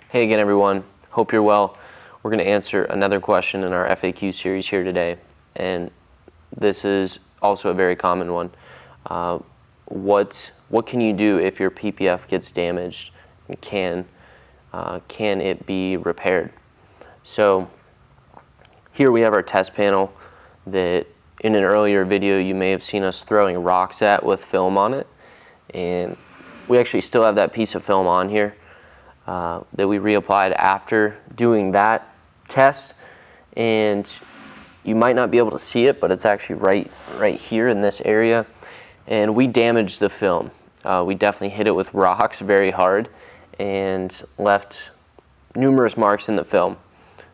Hey again everyone, hope you're well. We're going to answer another question in our FAQ series here today, and this is also a very common one. What can you do if your PPF gets damaged? Can it be repaired? So here we have our test panel that in an earlier video you may have seen us throwing rocks at with film on it, and we actually still have that piece of film on here that we reapplied after doing that test, and you might not be able to see it, but it's actually right here in this area, and we damaged the film. We definitely hit it with rocks very hard and left numerous marks in the film.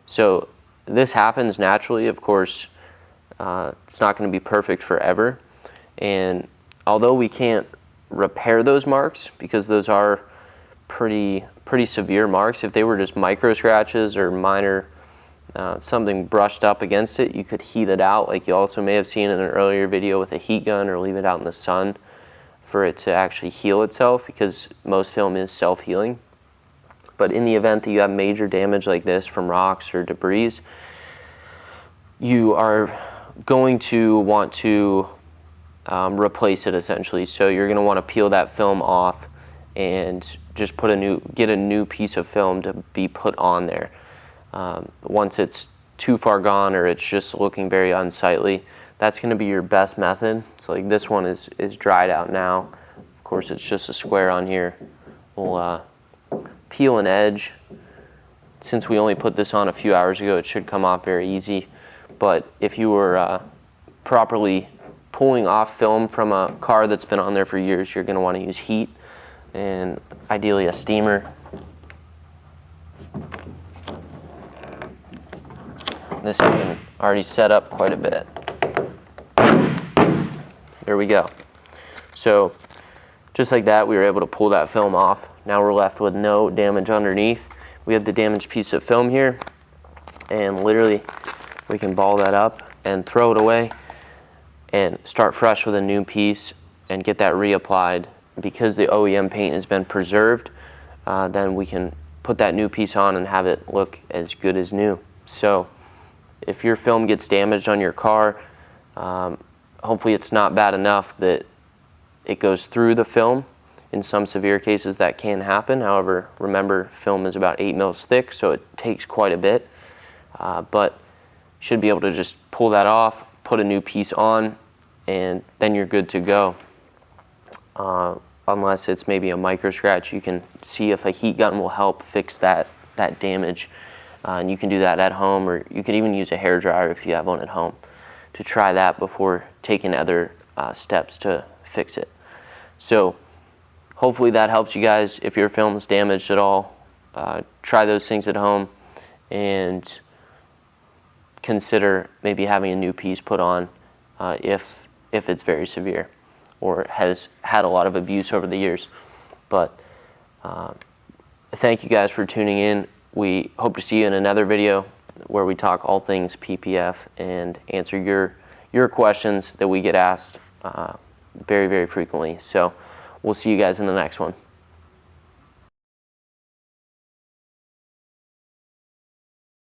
So this happens naturally, of course. It's not going to be perfect forever, and although we can't repair those marks because those are pretty severe marks, if they were just micro scratches or minor something brushed up against it, you could heat it out, like you also may have seen in an earlier video, with a heat gun, or leave it out in the sun for it to actually heal itself, because most film is self-healing. But in the event that you have major damage like this from rocks or debris, you are going to want to replace it essentially. So you're going to want to peel that film off and just get a new piece of film to be put on there. Once it's too far gone or it's just looking very unsightly, that's going to be your best method. So like this one is dried out now. Of course, it's just a square on here. We'll peel an edge. Since we only put this on a few hours ago, it should come off very easy. But if you were properly pulling off film from a car that's been on there for years, you're going to want to use heat, and ideally a steamer. This has been already set up quite a bit. There we go. So just like that, we were able to pull that film off. Now we're left with no damage underneath. We have the damaged piece of film here, and literally we can ball that up and throw it away and start fresh with a new piece and get that reapplied. Because the OEM paint has been preserved, then we can put that new piece on and have it look as good as new. So if your film gets damaged on your car, hopefully it's not bad enough that it goes through the film. In some severe cases that can happen. However, remember, film is about 8 mils thick, so it takes quite a bit. But you should be able to just pull that off, put a new piece on, and then you're good to go. Unless it's maybe a micro scratch, you can see if a heat gun will help fix that damage. And you can do that at home, or you can even use a hair dryer if you have one at home to try that before taking other steps to fix it. So hopefully that helps you guys. If your film is damaged at all, try those things at home and consider maybe having a new piece put on if it's very severe or has had a lot of abuse over the years. But thank you guys for tuning in. We hope to see you in another video where we talk all things PPF and answer your questions that we get asked very, very frequently. So we'll see you guys in the next one.